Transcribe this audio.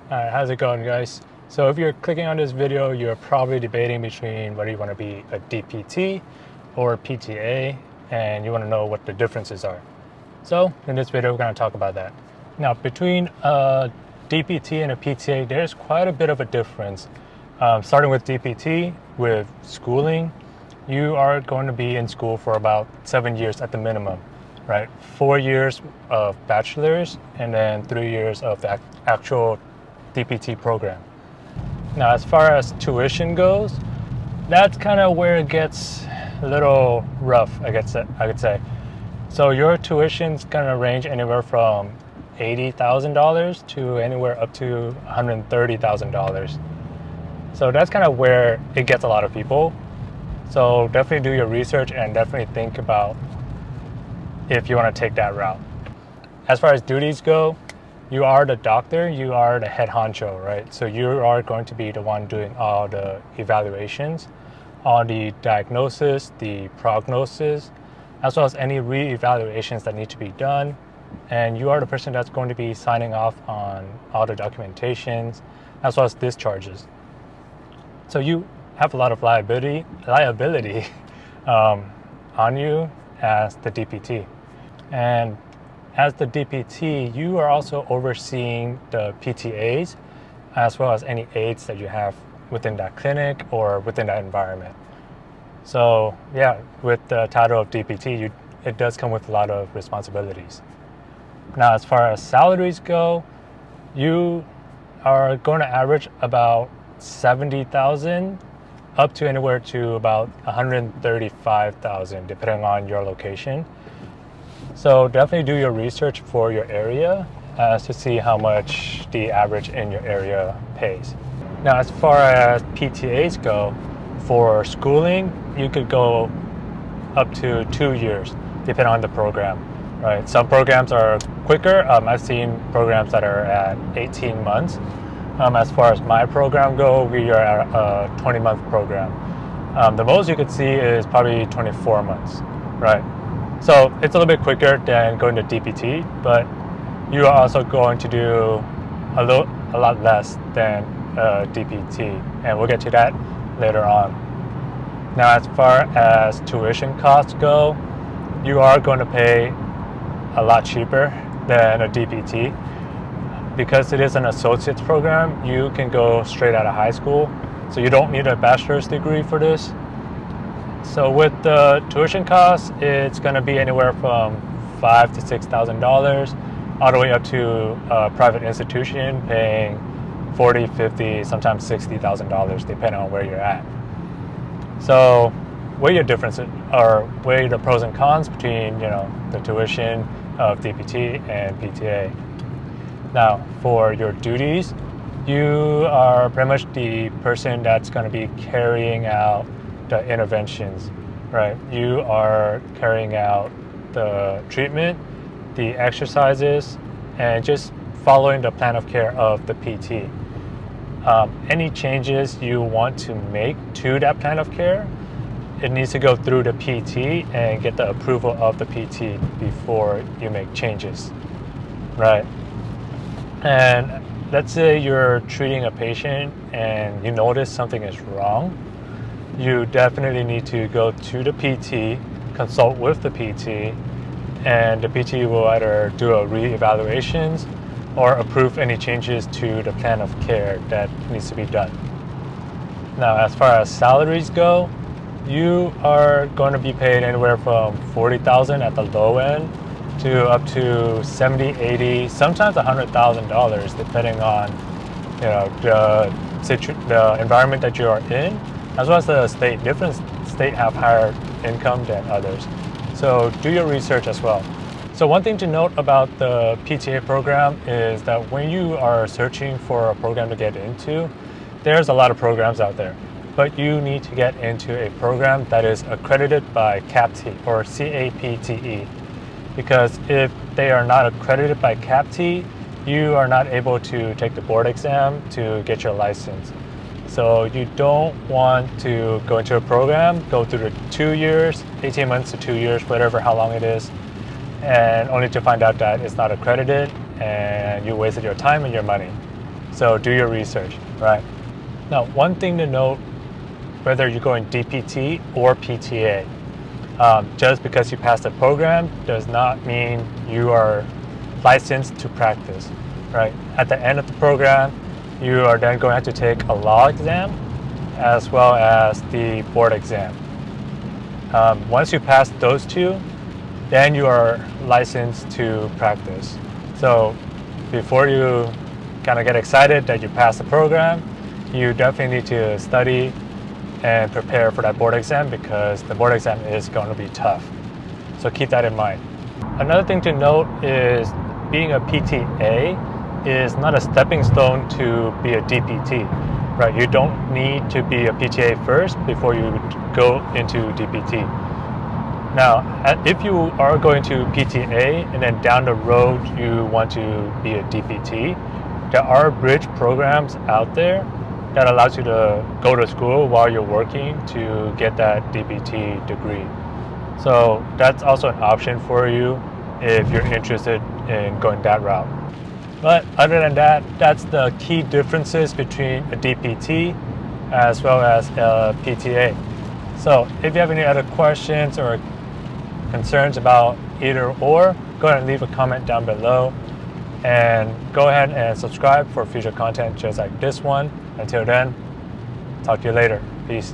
Alright, how's it going, guys? So if you're clicking on this video, you're probably debating between whether you want to be a DPT or PTA, and you want to know what the differences are. So in this video, we're going to talk about that. Now, between a DPT and a PTA, there's quite a bit of a difference. Starting with DPT, with schooling, you are going to be in school for about 7 years at the minimum, right? 4 years of bachelor's and then 3 years of the actual DPT program. Now, as far as tuition goes, that's kind of where it gets a little rough, I could say. So your tuition's gonna range anywhere from $80,000 to anywhere up to $130,000. So that's kind of where it gets a lot of people. So definitely do your research and definitely think about if you want to take that route. As far as duties go, you are the doctor, you are the head honcho, right? So you are going to be the one doing all the evaluations, all the diagnosis, the prognosis, as well as any re-evaluations that need to be done. And you are the person that's going to be signing off on all the documentations, as well as discharges. So you have a lot of liability on you as the DPT. And as the DPT, you are also overseeing the PTAs as well as any aides that you have within that clinic or within that environment. So yeah, with the title of DPT, it does come with a lot of responsibilities. Now, as far as salaries go, you are going to average about 70,000 up to anywhere to about 135,000, depending on your location. So definitely do your research for your area to see how much the average in your area pays. Now, as far as PTAs go, for schooling, you could go up to 2 years, depending on the program, right? Some programs are quicker. I've seen programs that are at 18 months. As far as my program go, we are at a 20-month program. The most you could see is probably 24 months, right? So it's a little bit quicker than going to DPT, but you are also going to do a lot less than DPT, and we'll get to that later on. Now, as far as tuition costs go, you are going to pay a lot cheaper than a DPT. Because it is an associate's program, you can go straight out of high school, so you don't need a bachelor's degree for this. So with the tuition costs, it's going to be anywhere from $5,000 to $6,000, all the way up to a private institution paying $40,000, $50,000, sometimes $60,000, depending on where you're at. So weigh your differences, or weigh the pros and cons between the tuition of DPT and PTA. Now, for your duties, you are pretty much the person that's going to be carrying out the interventions, right? You are carrying out the treatment, the exercises, and just following the plan of care of the PT. Any changes you want to make to that plan of care, it needs to go through the PT and get the approval of the PT before you make changes, right? And let's say you're treating a patient and you notice something is wrong, you definitely need to go to the PT, consult with the PT, and the PT will either do a re-evaluations or approve any changes to the plan of care that needs to be done. Now, as far as salaries go, you are going to be paid anywhere from $40,000 at the low end to up to $70,000, $80,000, sometimes $100,000, depending on the environment that you are in, as well as the state. Different states have higher income than others. So do your research as well. So one thing to note about the PTA program is that when you are searching for a program to get into, there's a lot of programs out there. But you need to get into a program that is accredited by CAPTE or CAPTE. Because if they are not accredited by CAPTE, you are not able to take the board exam to get your license. So you don't want to go into a program, go through the 2 years, 18 months to 2 years, whatever, how long it is, and only to find out that it's not accredited and you wasted your time and your money. So do your research, right? Now, one thing to note, whether you're going DPT or PTA, just because you passed the program does not mean you are licensed to practice, right? At the end of the program, you are then going to have to take a law exam as well as the board exam. Once you pass those two, then you are licensed to practice. So before you kind of get excited that you passed the program, you definitely need to study and prepare for that board exam, because the board exam is going to be tough. So keep that in mind. Another thing to note is being a PTA is not a stepping stone to be a DPT, right? You don't need to be a PTA first before you go into DPT. Now, if you are going to PTA and then down the road you want to be a DPT, there are bridge programs out there that allows you to go to school while you're working to get that DPT degree. So that's also an option for you if you're interested in going that route. But other than that, that's the key differences between a DPT as well as a PTA. So if you have any other questions or concerns about either or, go ahead and leave a comment down below, and go ahead and subscribe for future content just like this one. Until then, talk to you later. Peace.